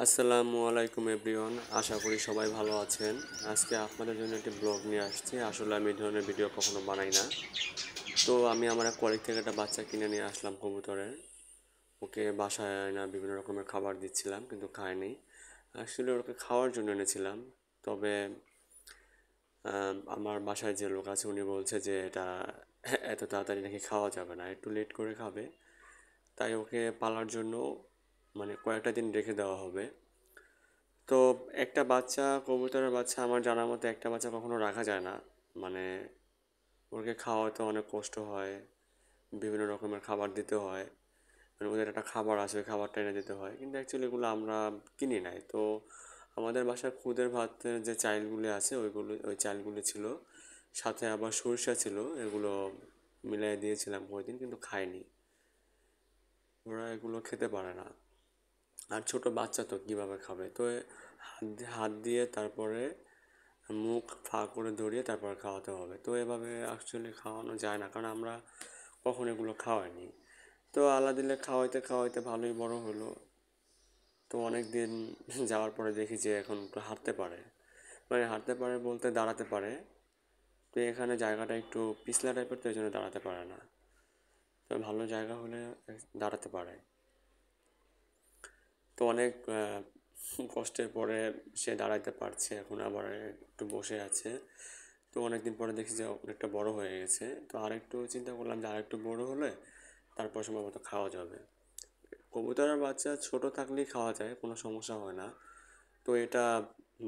আসসালামু আলাইকুম এভরিওয়ান, আশা করি সবাই ভালো আছেন। আজকে আপনাদের জন্য একটি ব্লগ নিয়ে আসছি। আসলে আমি এই ধরনের ভিডিও কখনো বানাই না। তো আমি আমার এক কলিগ থেকে একটা বাচ্চা কিনে নিয়ে আসলাম কবুতরের। ওকে বাসায় না বিভিন্ন রকমের খাবার দিচ্ছিলাম, কিন্তু খায়নি। আসলে ওকে খাওয়ার জন্য এনেছিলাম। তবে আমার বাসায় যে লোক আছে উনি বলছে যে এটা এত তাড়াতাড়ি নাকি খাওয়া যাবে না, একটু লেট করে খাবে। তাই ওকে পালার জন্য মানে কয়েকটা দিন রেখে দেওয়া হবে। তো একটা বাচ্চা, কবুতরের বাচ্চা, আমার জানার মতে একটা বাচ্চা কখনো রাখা যায় না। মানে ওকে খাওয়াতে অনেক কষ্ট হয়, বিভিন্ন রকমের খাবার দিতে হয়। মানে ওদের একটা খাবার আছে, ওই খাবারটা এনে দিতে হয়, কিন্তু অ্যাকচুয়ালি এগুলো আমরা কিনি নাই। তো আমাদের বাসায় খুদের ভাতের যে চালগুলি আছে ওই চালগুলি ছিল, সাথে আবার সরিষা ছিল। এগুলো মিলাই দিয়েছিলাম কয়েকদিন, কিন্তু খায়নি। ওরা এগুলো খেতে পারে না। আর ছোট বাচ্চা তো কিভাবে খাবে? তো হাত দিয়ে তারপরে মুখ ফাঁক করে ধরিয়ে তারপর খাওয়াতে হবে। তো এভাবে অ্যাকচুয়ালি খাওয়ানো যায় না, কারণ আমরা কখন এগুলো খাওয়াইনি। তো আল্লাহ দিলে খাওয়াইতে খাওয়াইতে ভালোই বড় হলো। তো অনেক দিন যাওয়ার পরে দেখি যে এখন একটু হাঁটতে পারে। মানে হাঁটতে পারে বলতে দাঁড়াতে পারে। তো এখানে জায়গাটা একটু পিছলা টাইপের, তো এই জন্য দাঁড়াতে পারে না। তো ভালো জায়গা হলে দাঁড়াতে পারে। তো অনেক কষ্টের পরে সে দাঁড়াতে পারছে, এখন আবার একটু বসে আছে। তো অনেকদিন পরে দেখি যে অনেকটা বড় হয়ে গেছে। তো আরেকটু চিন্তা করলাম যে আরেকটু বড় হলে তারপর সম্ভবত খাওয়া যাবে। কবুতরের বাচ্চা ছোট থাকলেই খাওয়া যায়, কোনো সমস্যা হয় না। তো এটা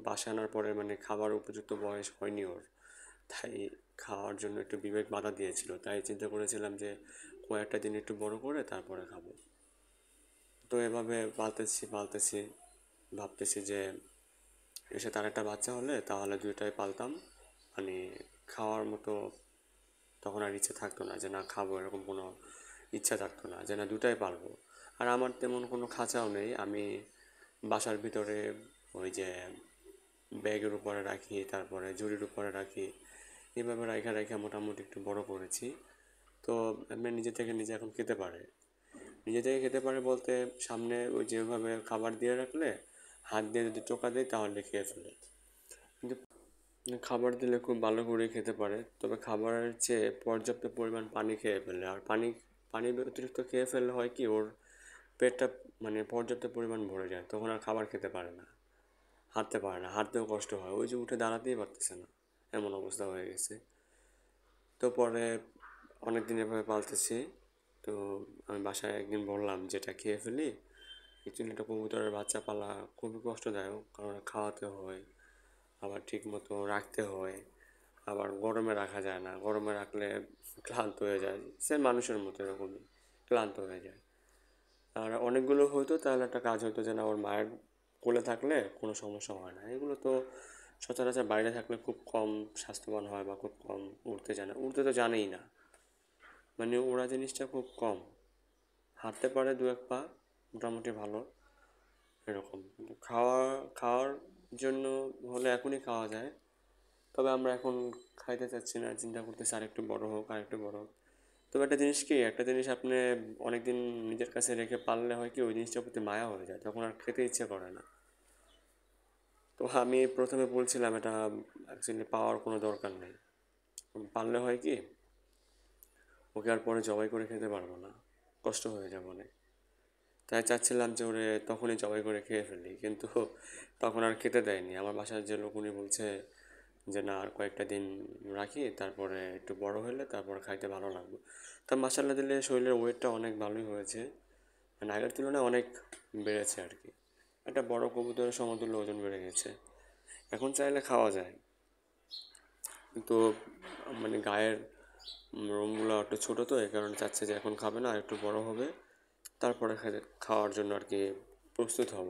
বাসায় আনার পরে মানে খাবার উপযুক্ত বয়স হয়নি ওর। তাই খাওয়ার জন্য একটু বিবেক বাধা দিয়েছিল, তাই চিন্তা করেছিলাম যে কয়েকটা দিন একটু বড় করে তারপরে খাবো। তো এভাবে পালতেছি পালতেছি, ভাবতেছি যে এসে তার একটা বাচ্চা হলে তাহলে দুইটাই পালতাম। মানে খাওয়ার মতো তখন আর ইচ্ছে থাকতো না যে না খাবো, এরকম কোনো ইচ্ছা থাকতো না যে না দুটাই পারবো। আর আমার তেমন কোনো খাঁচাও নেই। আমি বাসার ভিতরে ওই যে ব্যাগের উপরে রাখি, তারপরে ঝুড়ির উপরে রাখি। এভাবে রাখা রেখে মোটামুটি একটু বড় করেছি। তো এমনি নিজে থেকে নিজে এখন খেতে পারে। নিজে থেকে খেতে পারে বলতে সামনে ওই যেভাবে খাবার দিয়ে রাখলে হাত দিয়ে যদি টোকা দেয় তাহলে খেয়ে ফেলে। কিন্তু খাবার দিলে খুব ভালো করে খেতে পারে, তবে খাবারের চেয়ে পর্যাপ্ত পরিমাণ পানি খেয়ে ফেলে। আর পানি অতিরিক্ত খেয়ে ফেললে হয় কি, ওর পেটটা মানে পর্যাপ্ত পরিমাণ ভরে যায়, তখন আর খাবার খেতে পারে না, হাঁটতে পারে না, হাঁটতেও কষ্ট হয়, ওই যে উঠে দাঁড়াতেই পারতেছে না, এমন অবস্থা হয়ে গেছে। তো পরে অনেক দিন এভাবে পালতেছি। তো আমি বাসায় একদিন বললাম যেটা খেয়ে ফেলি। অ্যাকচুয়ালি একটা কবুতরের বাচ্চা পালা খুবই কষ্টদায়ক, কারণ খাওয়াতে হয়, আবার ঠিক মতো রাখতে হয়, আবার গরমে রাখা যায় না, গরমে রাখলে ক্লান্ত হয়ে যায়, সে মানুষের মতো এরকমই ক্লান্ত হয়ে যায়। আর অনেকগুলো হয়তো তাহলে একটা কাজ হতো যে না ওর মায়ের কোলে থাকলে কোনো সমস্যা হয় না। এগুলো তো সচরাচর বাইরে থাকলে খুব কম স্বাস্থ্যবান হয় বা খুব কম উঠতে জানে, উঠতে তো জানেই না। মানে ওরা জিনিসটা খুব কম, হাঁটতে পারে দু এক পা, মোটামুটি ভালো এরকম। কিন্তু খাওয়ার জন্য হলে এখনই খাওয়া যায়। তবে আমরা এখন খাইতে চাচ্ছি না, চিন্তা করতেছি আরেকটু বড় হোক, আরেকটু বড় হোক। তবে একটা জিনিস কি, একটা জিনিস আপনি অনেকদিন নিজের কাছে রেখে পাললে হয় কি, ওই জিনিসটার প্রতি মায়া হয়ে যায়, তখন আর খেতে ইচ্ছে করে না। তো আমি প্রথমে বলছিলাম এটা অ্যাকচুয়ালি পাওয়ার কোনো দরকার নেই। পারলে হয় কি, ওকে আর পরে জবাই করে খেতে পারবো না, কষ্ট হয়ে যাবে অনেক। তাই চাচ্ছিলাম যে ওরে তখনই জবাই করে খেয়ে ফেলি, কিন্তু তখন আর খেতে দেয়নি। আমার বাসার যে লোক উনি বলছে যে না আর কয়েকটা দিন রাখি, তারপরে একটু বড় হলে তারপর খাইতে ভালো লাগবে। তা মাসাল্লাহ দিলে শরীরের ওয়েটটা অনেক ভালোই হয়েছে, মানে আগের তুলনায় অনেক বেড়েছে আর কি। একটা বড় কবুতরের সমতুল্য ওজন বেড়ে গেছে। এখন চাইলে খাওয়া যায়, কিন্তু মানে গায়ের রোমগুলো একটু ছোটো, তো এই কারণে চাচ্ছে যে এখন খাবে না, আর একটু বড় হবে তারপরে খাওয়ার জন্য আর কি প্রস্তুত হব।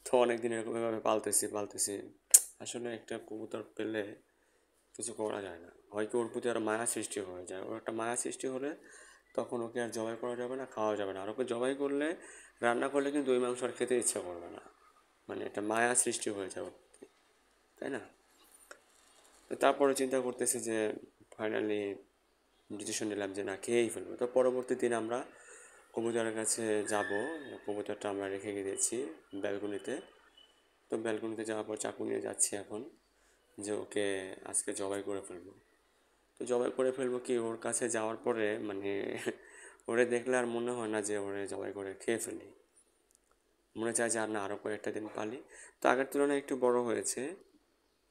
তো অনেক দিন এরকম এভাবে পালতেছি পালতেছি। আসলে একটা কবুতর পেলে কিছু করা যায় না, হয় কি ওর প্রতি আর মায়া সৃষ্টি হয়ে যায়। ওর একটা মায়া সৃষ্টি হলে তখন ওকে আর জবাই করা যাবে না, খাওয়া যাবে না। আর ওকে জবাই করলে, রান্না করলে কিন্তু ওই মাংস আর খেতে ইচ্ছা করবে না। মানে একটা মায়া সৃষ্টি হয়ে যাবে, তাই না? তো তারপরে চিন্তা করতেছি যে ফাইনালি ডিসিশন নিলাম যে না খেয়েই ফেলবো। তো পরবর্তী দিন আমরা কবুতরের কাছে যাব। কবুতরটা আমরা রেখে গিয়েছি ব্যালকনিতে। তো ব্যালকনিতে যাওয়ার পর চাকু নিয়ে যাচ্ছি এখন, যে ওকে আজকে জবাই করে ফেলবো। তো জবাই করে ফেলবো কি, ওর কাছে যাওয়ার পরে মানে ওরে দেখলে আর মনে হয় না যে ওরে জবাই করে খেয়ে ফেলি, মনে চায় যে আর না আরও কয়েকটা দিন পালি। তো আগের তুলনায় একটু বড় হয়েছে,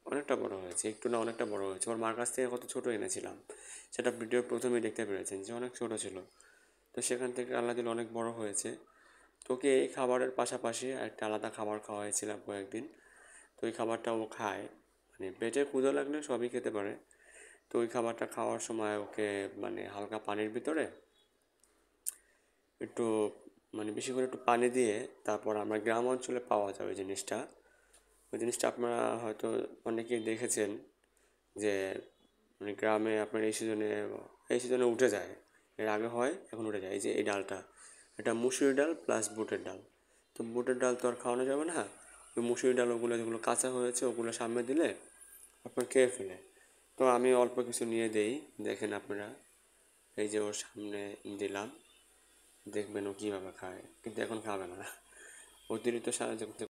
অনেকটা বড় হয়েছে, একটু না অনেকটা বড় হয়েছে। ওর মার কাছ থেকে কত ছোট এনেছিলাম সেটা ভিডিওর প্রথমেই দেখতে পেরেছেন যে অনেক ছোট ছিল। তো সেখান থেকে আল্লাহ দিলে অনেক বড় হয়েছে। তোকে এই খাবারের পাশাপাশি একটা আলাদা খাবার খাওয়াইছিলাম কয়েকদিন। তো ওই খাবারটা ও খায়, মানে পেটে ক্ষুধা লাগলে সবই খেতে পারে। তো ওই খাবারটা খাওয়ার সময় ওকে মানে হালকা পানির ভিতরে একটু মানে বেশি করে একটু পানি দিয়ে, তারপর আমরা গ্রাম অঞ্চলে পাওয়া যায় ওই জিনিসটা। ওই জিনিসটা আপনারা হয়তো অনেকেই দেখেছেন যে মানে গ্রামে আপনার এই সিজনে উঠে যায়। এর আগে হয়, এখন উঠে যায়। এই যে এই ডালটা, এটা মুসুরি ডাল প্লাস বুটের ডাল। তো বুটের ডাল তো আর খাওয়ানো যাবে না, ওই মুসুরি ডাল ওগুলো যেগুলো কাঁচা হয়েছে ওগুলো সামনে দিলে আপনার খেয়ে ফেলে। তো আমি অল্প কিছু নিয়ে দেই, দেখেন আপনারা, এই যে ওর সামনে দিলাম, দেখবেন ও কীভাবে খায়, কিন্তু এখন খাবে না। অতিরিক্ত সাহায্য করতে